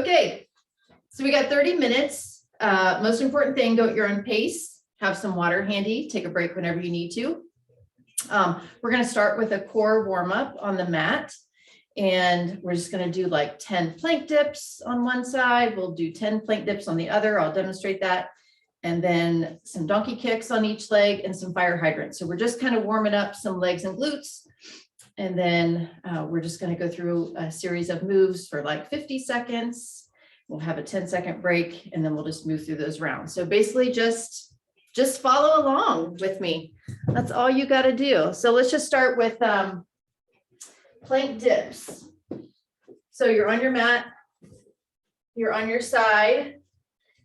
Okay, so we got 30 minutes. Most important thing, go at your own pace. Have some water handy. Take a break whenever you need to. We're going to start with a core warm up on the mat. And we're just going to do like 10 plank dips on one side. We'll do 10 plank dips on the other. I'll demonstrate that. And then some donkey kicks on each leg and some fire hydrants. So we're just kind of warming up some legs and glutes. And then we're just going to go through a series of moves for like 50 seconds. We'll have a 10-second break, and then we'll just move through those rounds. So basically just follow along with me. That's all you got to do. So let's just start with plank dips. So you're on your mat, you're on your side.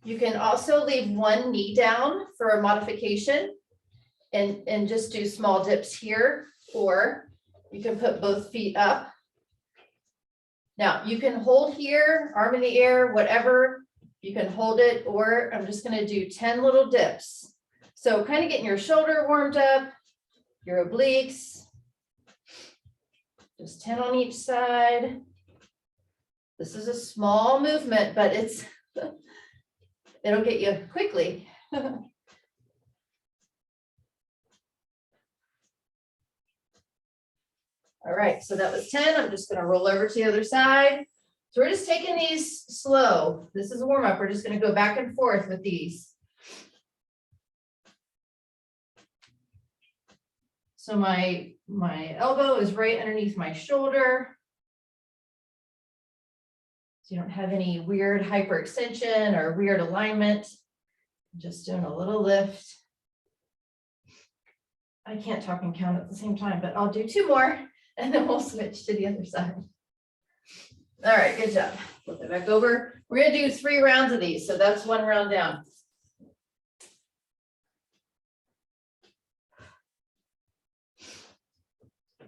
You can also leave one knee down for a modification and just do small dips here, or you can put both feet up. Now you can hold here, arm in the air, whatever. You can hold it, or I'm just going to do 10 little dips. So kind of getting your shoulder warmed up, your obliques. Just 10 on each side. This is a small movement, but it'll get you quickly. All right, so that was 10. I'm just going to roll over to the other side. So we're just taking these slow. This is a warm up. We're just going to go back and forth with these. So my elbow is right underneath my shoulder. So you don't have any weird hyperextension or weird alignment. I'm just doing a little lift. I can't talk and count at the same time, but I'll do 2 more and then we'll switch to the other side. All right, good job. Flip it back over. We're going to do 3 rounds of these. So that's 1 round down.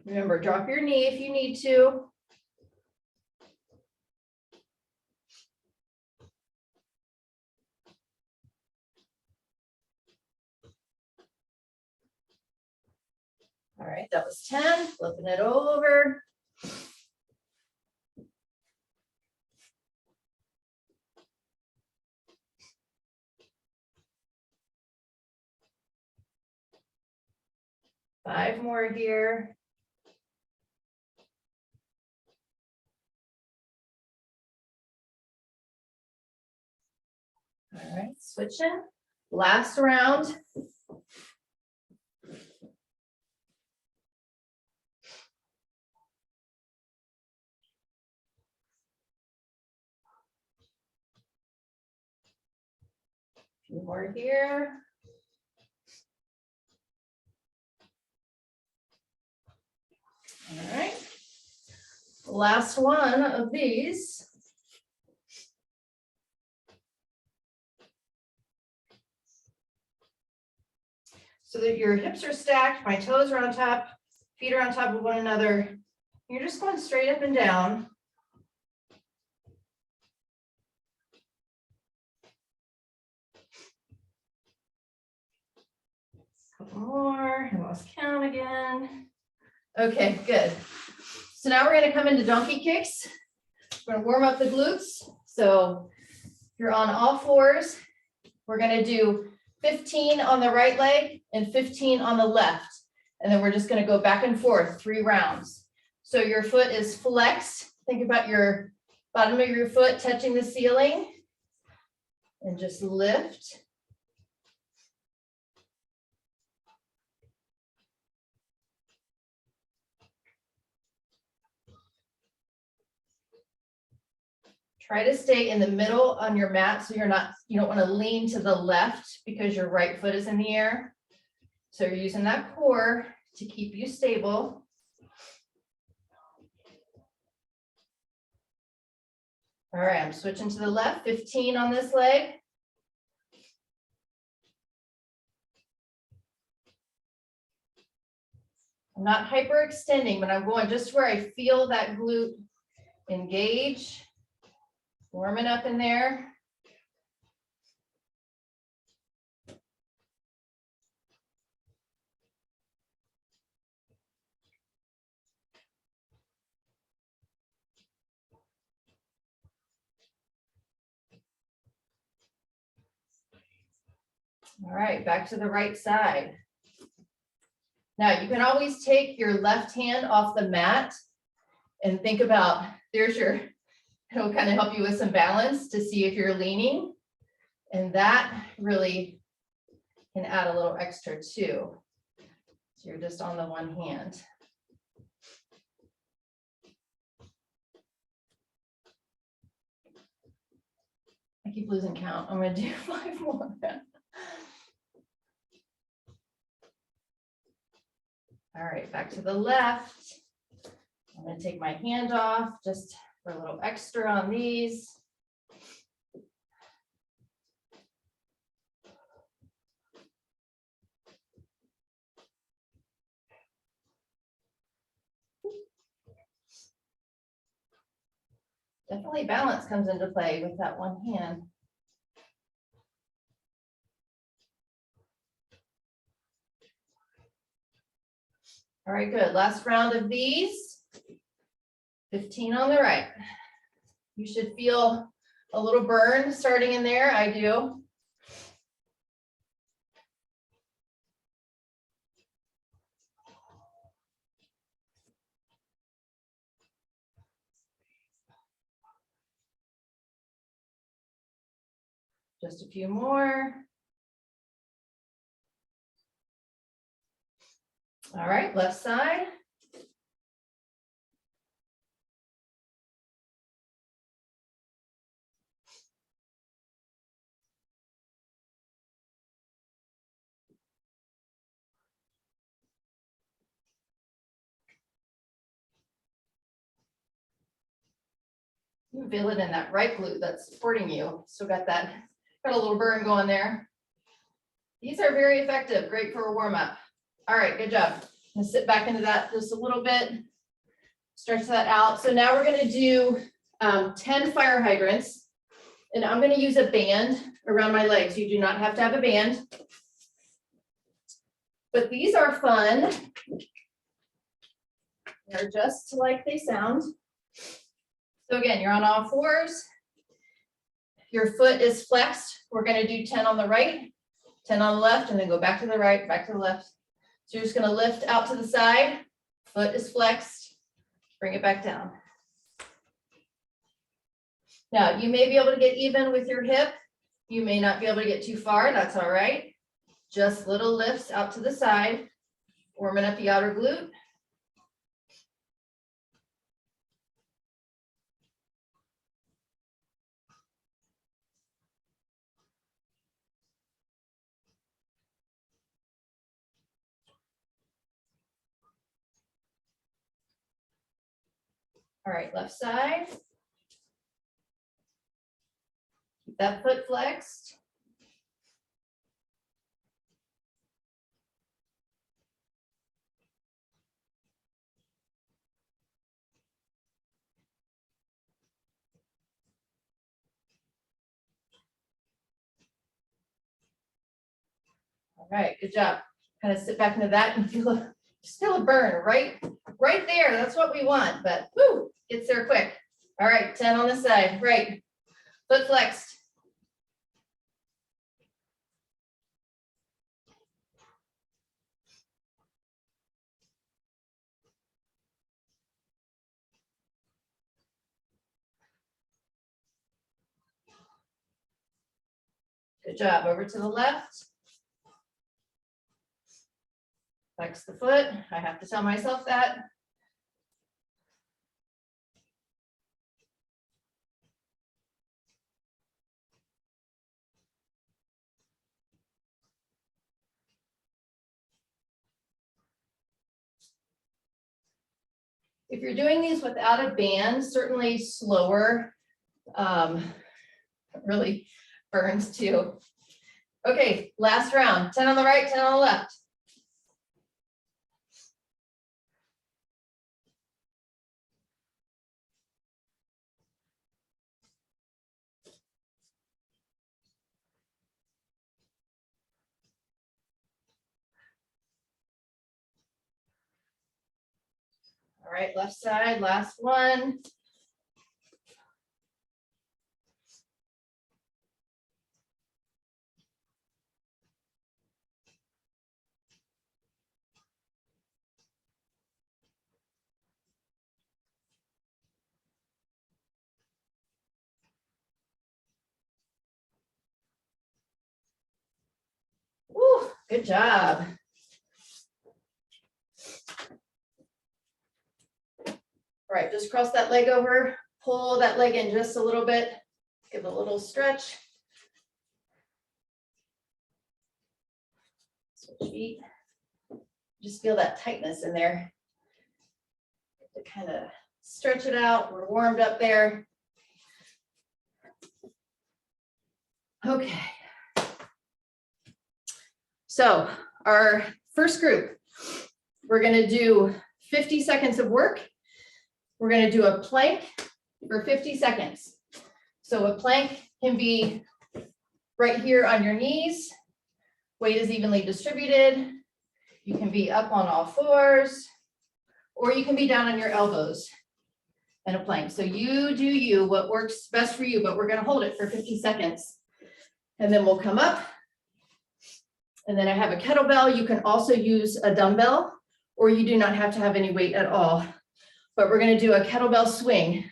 Remember, drop your knee if you need to. All right, that was 10, flipping it over. Five more here. All right, switching. Last round. A few more here. All right. Last one of these. So that your hips are stacked, my toes are on top, feet are on top of one another. You're just going straight up and down. Couple more, I lost count again. Okay, good. So now we're going to come into donkey kicks. We're going to warm up the glutes. So if you're on all fours, we're going to do 15 on the right leg and 15 on the left. And then we're just going to go back and forth 3 rounds. So your foot is flexed. Think about your bottom of your foot touching the ceiling. And just lift. Try to stay in the middle on your mat so you don't want to lean to the left because your right foot is in the air. So you're using that core to keep you stable. All right, I'm switching to the left, 15 on this leg. I'm not hyperextending, but I'm going just where I feel that glute engage. Warming up in there. All right, back to the right side. Now you can always take your left hand off the mat and think about, there's your, it'll kind of help you with some balance to see if you're leaning. And that really can add a little extra too. So you're just on the one hand. I keep losing count. I'm going to do 5 more. All right, back to the left. I'm going to take my hand off just for a little extra on these. Definitely balance comes into play with that one hand. All right, good. Last round of these. 15 on the right. You should feel a little burn starting in there. I do. Just a few more. All right, left side. You feel it in that right glute that's supporting you. Still got that, got a little burn going there. These are very effective, great for a warm up. All right, good job. I'm gonna sit back into that just a little bit, stretch that out. So now we're gonna do 10 fire hydrants, and I'm gonna use a band around my legs. You do not have to have a band, but these are fun. They're just like they sound. So again, you're on all fours. Your foot is flexed. We're gonna do 10 on the right, 10 on the left, and then go back to the right, back to the left. So you're just gonna lift out to the side, foot is flexed, bring it back down. Now, you may be able to get even with your hip. You may not be able to get too far, that's all right. Just little lifts out to the side, warming up the outer glute. All right, left side. Keep that foot flexed. All right, good job. Kind of sit back into that and just feel a burn right there. That's what we want, but whoo, gets there quick. All right, 10 on this side, right. Foot flexed. Good job. Over to the left. Flex the foot. I have to tell myself that. If you're doing these without a band, certainly slower really burns too. Okay, last round. 10 on the right, 10 on the left. All right, left side, last one. Good job. All right, just cross that leg over, pull that leg in just a little bit, give a little stretch. Switch feet. Just feel that tightness in there. To kind of stretch it out. We're warmed up there. Okay. So our first group, we're going to do 50 seconds of work. We're going to do a plank for 50 seconds. So a plank can be right here on your knees. Weight is evenly distributed. You can be up on all fours, or you can be down on your elbows in a plank. So you do you, what works best for you, but we're going to hold it for 50 seconds. And then we'll come up. And then I have a kettlebell. You can also use a dumbbell, or you do not have to have any weight at all. But we're going to do a kettlebell swing.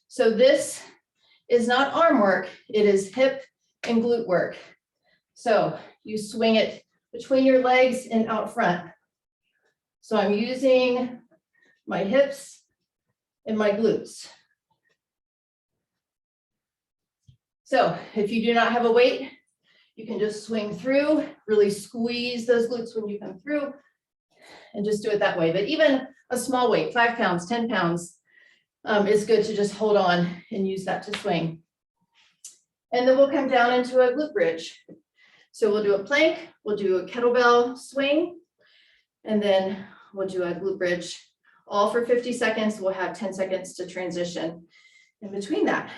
So this is not arm work. It is hip and glute work. So you swing it between your legs and out front. So I'm using my hips and my glutes. So if you do not have a weight, you can just swing through, really squeeze those glutes when you come through, and just do it that way. But even a small weight, 5 pounds, 10 pounds, is good to just hold on and use that to swing. And then we'll come down into a glute bridge. So we'll do a plank, we'll do a kettlebell swing, and then we'll do a glute bridge, all for 50 seconds. We'll have 10 seconds to transition in between that.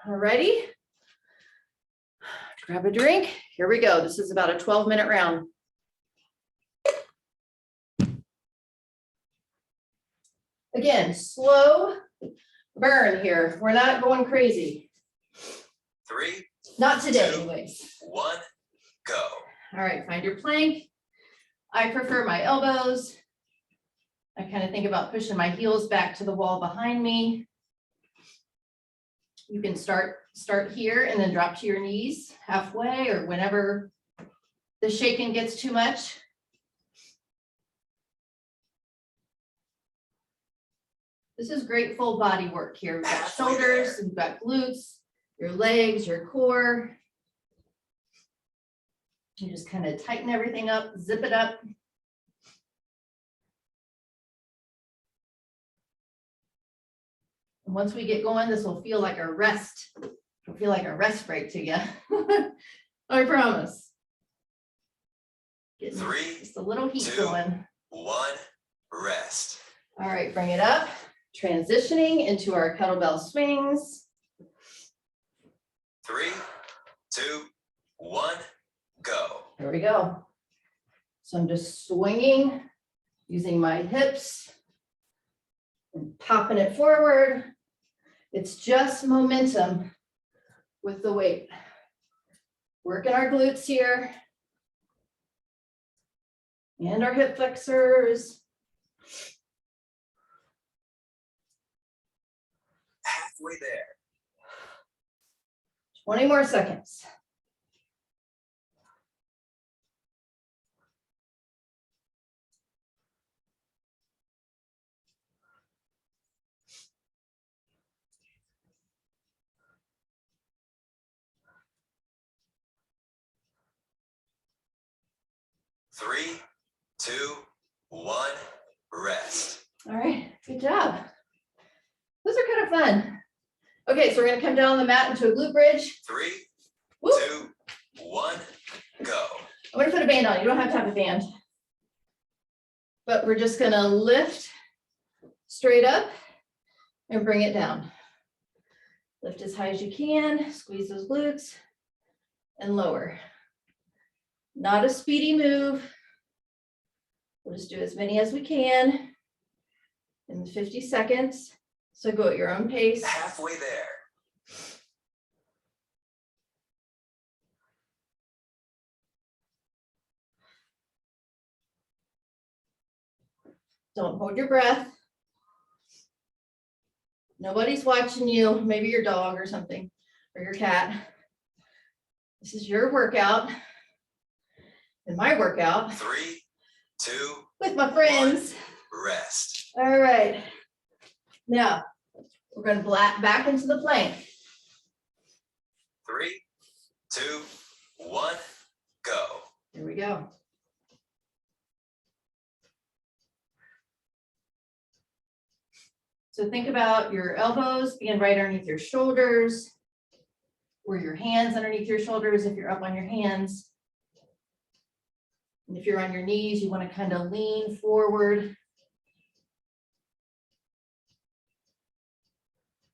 All righty. Grab a drink. Here we go. This is about a 12-minute round. Again, slow burn here. We're not going crazy. 3, not today, 2, anyways. 1, go. All right, find your plank. I prefer my elbows. I kind of think about pushing my heels back to the wall behind me. You can start here and then drop to your knees halfway, or whenever the shaking gets too much. This is great full body work here. We've got shoulders, we've got glutes, your legs, your core. You just kind of tighten everything up, zip it up. And once we get going, this will feel like a rest. It'll feel like a rest break to you. I promise. Getting 3, just a little heat 2, going. 1, rest. All right, bring it up. Transitioning into our kettlebell swings. 3, 2, 1, go. Here we go. So I'm just swinging, using my hips and popping it forward. It's just momentum with the weight. Working our glutes here and our hip flexors. Halfway there. 20 more seconds. Three, 2, 1, rest. All right, good job. Those are kind of fun. Okay, so we're gonna come down on the mat into a glute bridge. 3, Woo. 2, 1, go. I'm gonna put a band on. You don't have to have a band. But we're just gonna lift straight up and bring it down. Lift as high as you can, squeeze those glutes, and lower. Not a speedy move. We'll just do as many as we can in 50 seconds. So go at your own pace. Halfway there. Don't hold your breath. Nobody's watching you, maybe your dog or something, or your cat. This is your workout. in my workout 3, 2, with my friends. rest. All right. Now, we're going to back into the plank. 3, 2, 1, go. Here we go. So think about your elbows being right underneath your shoulders, or your hands underneath your shoulders if you're up on your hands. And if you're on your knees, you want to kind of lean forward.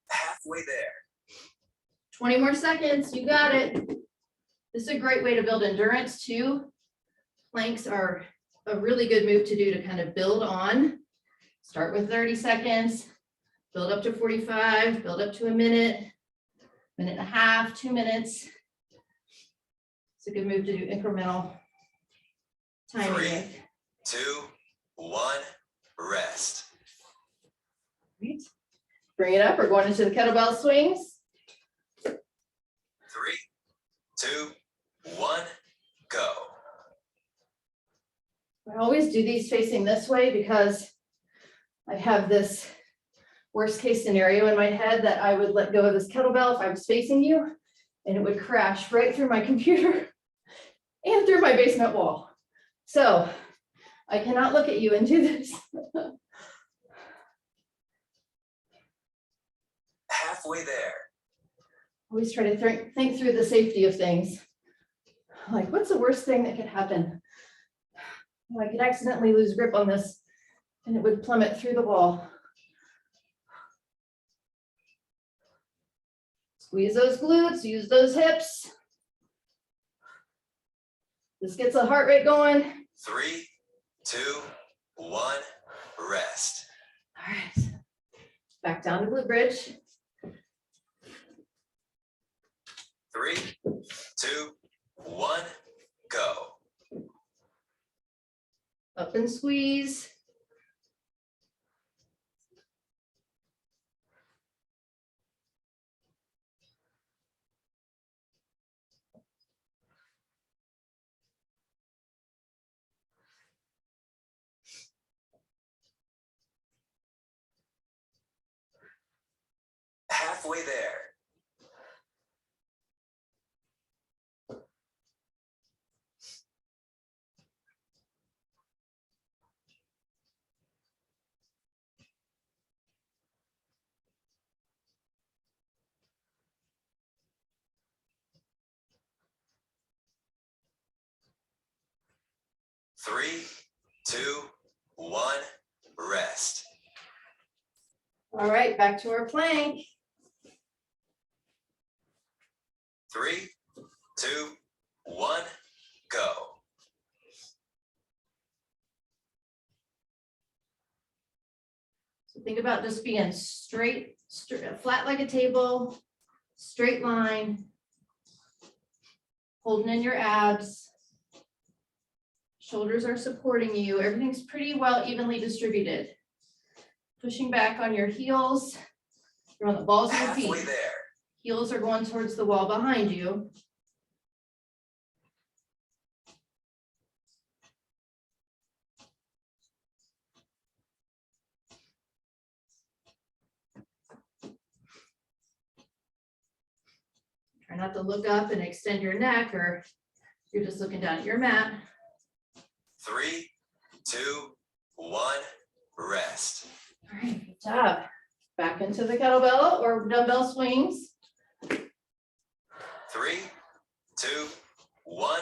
Halfway there. 20 more seconds, you got it. This is a great way to build endurance too. Planks are a really good move to do to kind of build on. Start with 30 seconds, build up to 45, build up to a minute, minute and a half, 2 minutes. It's a good move to do incremental timing. 3, with. 2, 1, rest. Right. Bring it up. We're going into the kettlebell swings. 3, 2, 1, go. I always do these facing this way because I have this worst case scenario in my head that I would let go of this kettlebell if I was facing you and it would crash right through my computer and through my basement wall. So I cannot look at you and do this. Halfway there. Always try to think through the safety of things. Like, what's the worst thing that could happen? I could accidentally lose grip on this and it would plummet through the wall. Squeeze those glutes, use those hips. This gets the heart rate going. 3, 2, 1, rest. All right, back down to Glute Bridge. 3, 2, 1, go. Up and squeeze. Halfway there. 3, 2, 1, rest. All right, back to our plank. 3, 2, 1, go. So think about just being straight, flat like a table, straight line, holding in your abs. Shoulders are supporting you. Everything's pretty well evenly distributed. Pushing back on your heels. You're on the balls of your Halfway feet. there. Heels are going towards the wall behind you. Try not to look up and extend your neck, or you're just looking down at your mat. 3, 2, 1, rest. All right, good job. Back into the kettlebell or dumbbell swings. 3, 2, 1,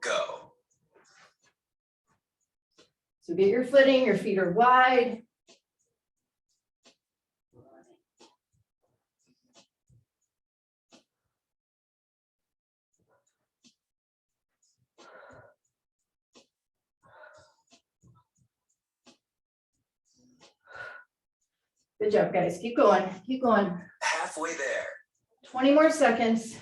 go. So get your footing, your feet are wide. Good job, guys. Keep going. Keep going. Halfway there. 20 more seconds.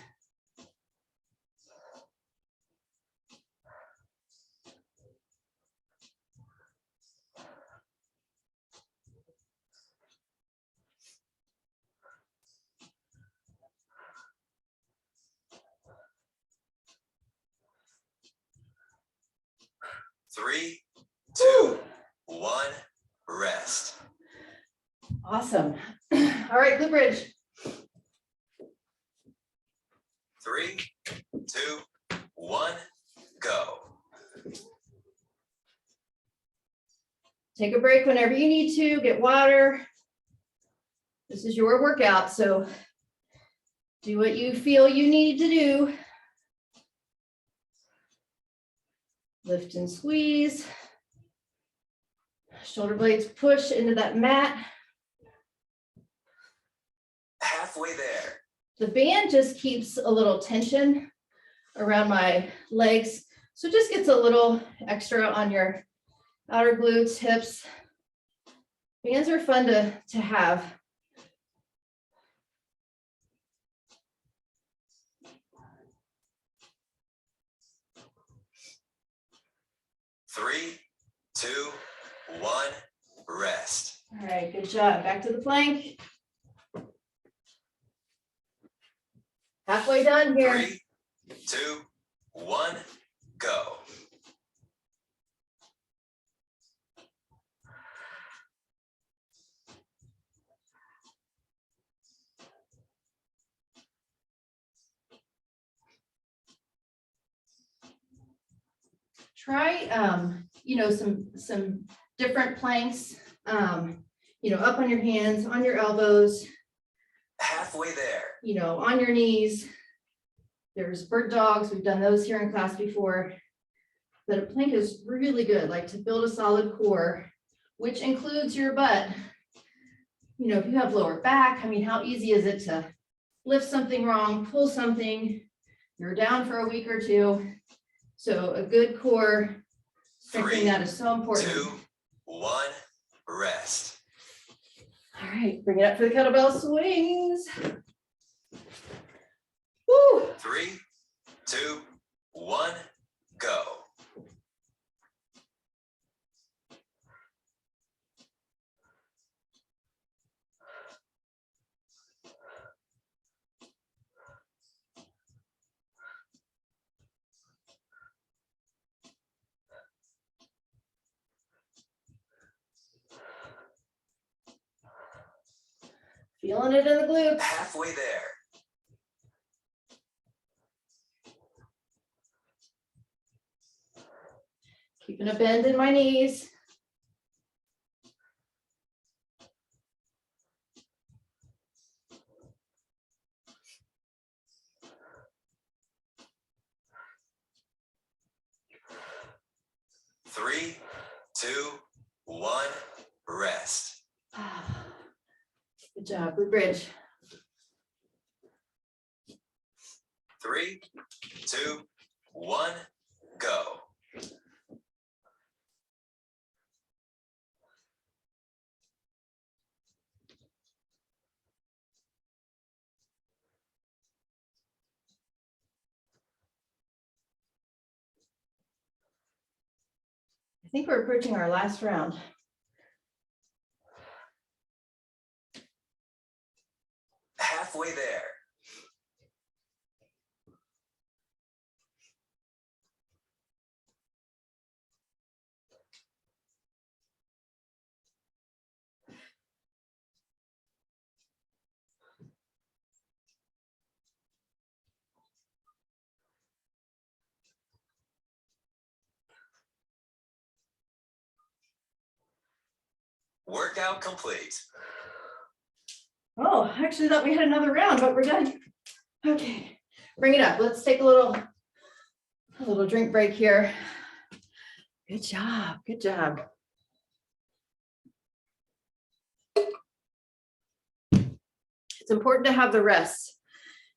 Awesome. All right, glute bridge. 3, 2, 1, go. Take a break whenever you need to, get water. This is your workout, so do what you feel you need to do. Lift and squeeze. Shoulder blades push into that mat. Halfway there. The band just keeps a little tension around my legs, so it just gets a little extra on your outer glutes, hips. Bands are fun to have. Three, 2, 1, rest. All right, good job. Back to the plank. Halfway done here. 3, 2, 1, go. Try, some different planks, up on your hands, on your elbows, Halfway there. On your knees. There's bird dogs. We've done those here in class before. But a plank is really good, like to build a solid core, which includes your butt. If you have lower back, how easy is it to lift something wrong, pull something, you're down for a week or two. So a good core, strengthening that is so important. 2, 1, rest. All right, bring it up for the kettlebell swings. Woo! 3, 2, 1, go. Feeling it in the glutes. Halfway there. Keeping a bend in my knees. Three, 2, 1, rest. Good job, glute bridge. 3, 2, 1, go. I think we're approaching our last round. Halfway there. Workout complete. Oh, I actually thought we had another round, but we're done. Okay, bring it up. Let's take a little drink break here. Good job, good job. It's important to have the rest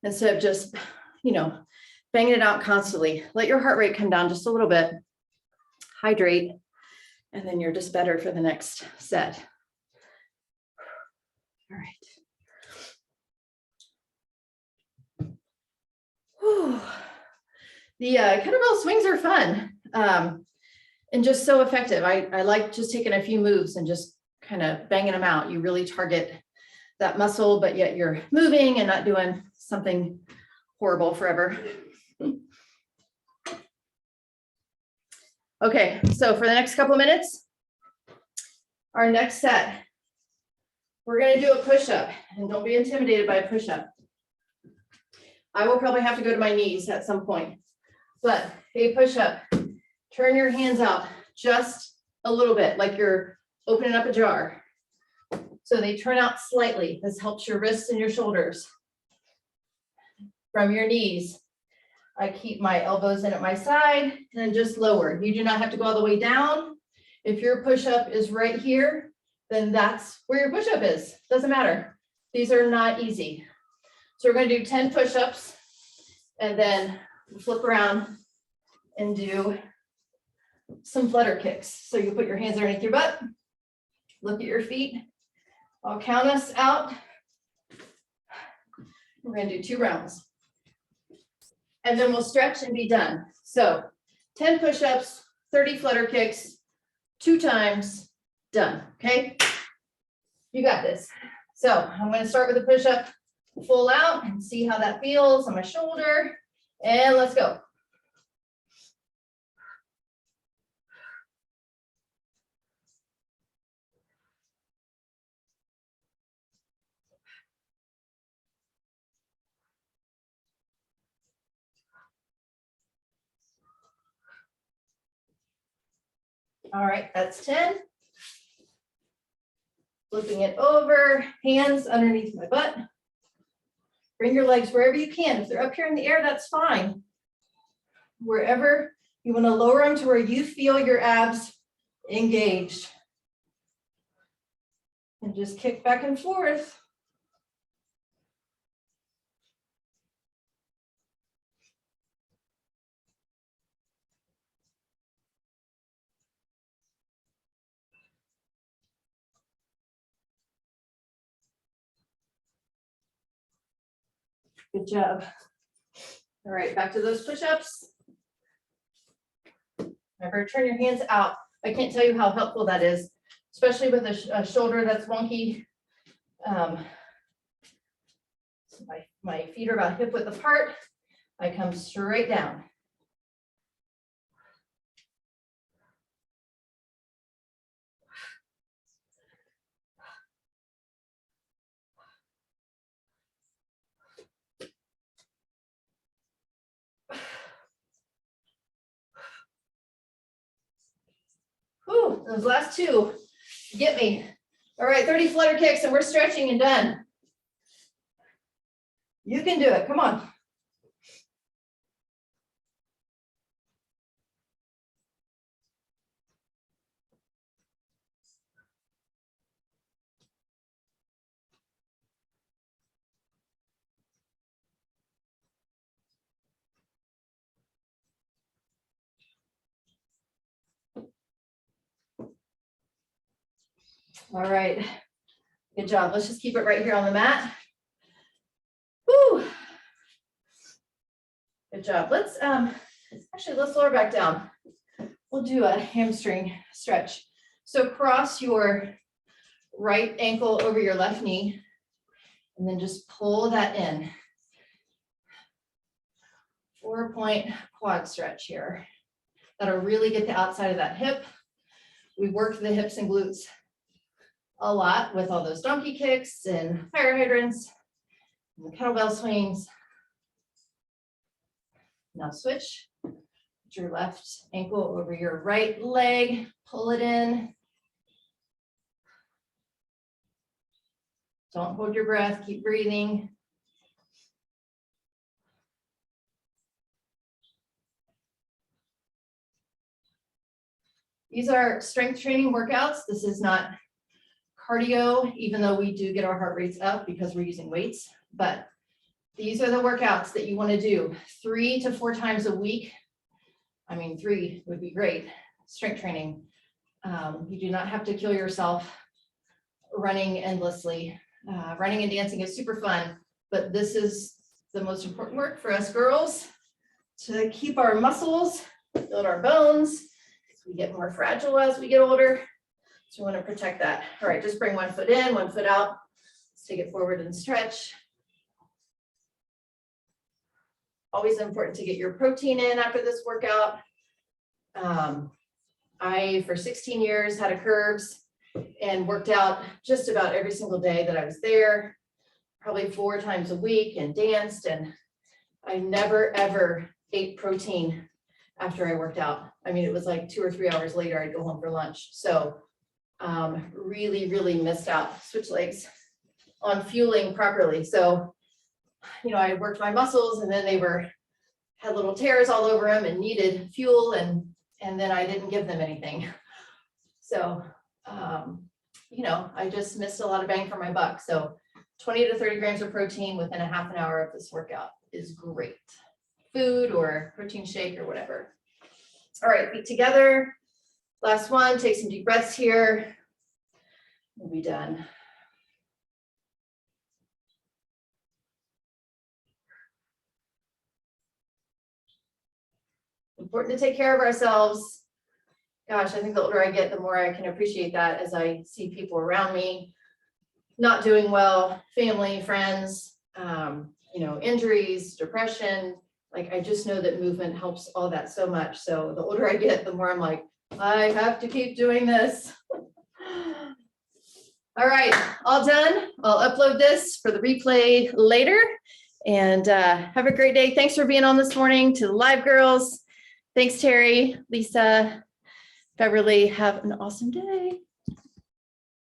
instead of just, banging it out constantly. Let your heart rate come down just a little bit, hydrate, and then you're just better for the next set. All right. Whew. The kettlebell swings are fun and just so effective. I like just taking a few moves and just kind of banging them out. You really target that muscle, but yet you're moving and not doing something horrible forever. Okay, so for the next couple of minutes, our next set, We're gonna do a push-up, and don't be intimidated by a push-up. I will probably have to go to my knees at some point, but a push-up, turn your hands out just a little bit, like you're opening up a jar. So they turn out slightly. This helps your wrists and your shoulders. From your knees, I keep my elbows in at my side and then just lower. You do not have to go all the way down. If your push-up is right here, then that's where your push-up is. Doesn't matter. These are not easy. So we're going to do 10 push-ups and then flip around and do some flutter kicks. So you put your hands underneath your butt, look at your feet. I'll count us out. We're going to do 2 rounds. And then we'll stretch and be done. So 10 push-ups, 30 flutter kicks, 2 times, done, okay? You got this. So I'm going to start with a push-up, full out, and see how that feels on my shoulder. And let's go. All right, that's 10. Flipping it over, hands underneath my butt. Bring your legs wherever you can. If they're up here in the air, that's fine. Wherever you want to lower them to where you feel your abs engaged. And just kick back and forth. Good job. All right, back to those push-ups. Remember, turn your hands out. I can't tell you how helpful that is, especially with a shoulder that's wonky. So my feet are about hip width apart. I come straight down. Whew, those last 2 get me. All right, 30 flutter kicks and we're stretching and done. You can do it, come on. All right, good job. Let's just keep it right here on the mat. Woo. Good job. Let's lower back down. We'll do a hamstring stretch. So cross your right ankle over your left knee and then just pull that in. 4-point quad stretch here. That'll really get the outside of that hip. We work the hips and glutes a lot with all those donkey kicks and fire hydrants and the kettlebell swings. Now switch. Put your left ankle over your right leg, pull it in. Don't hold your breath, keep breathing. These are strength training workouts. This is not cardio, even though we do get our heart rates up because we're using weights, but these are the workouts that you want to do 3 to 4 times a week. I mean, 3 would be great. Strength training. You do not have to kill yourself running endlessly. Running and dancing is super fun, but this is the most important work for us girls to keep our muscles, build our bones. We get more fragile as we get older. So we want to protect that. All right, just bring 1 foot in, 1 foot out. Let's take it forward and stretch. Always important to get your protein in after this workout. I, for 16 years, had a curves and worked out just about every single day that I was there, probably 4 times a week, and danced. And I never, ever ate protein after I worked out. I mean, it was like 2 or 3 hours later, I'd go home for lunch. So really, really missed out, switch legs, on fueling properly. So, you know, I worked my muscles, and then they had little tears all over them and needed fuel, and then I didn't give them anything. So, you know, I just missed a lot of bang for my buck. So 20 to 30 grams of protein within a half an hour of this workout is great. Food or protein shake or whatever. All right, feet together. Last one, take some deep breaths here. We'll be done. Important to take care of ourselves. Gosh, I think the older I get, the more I can appreciate that as I see people around me not doing well, family, friends, you know, injuries, depression. Like, I just know that movement helps all that so much. So the older I get, the more I'm like, I have to keep doing this. All right, all done. I'll upload this for the replay later, and have a great day. Thanks for being on this morning. To the live girls. Thanks, Terry, Lisa, Beverly. Have an awesome day.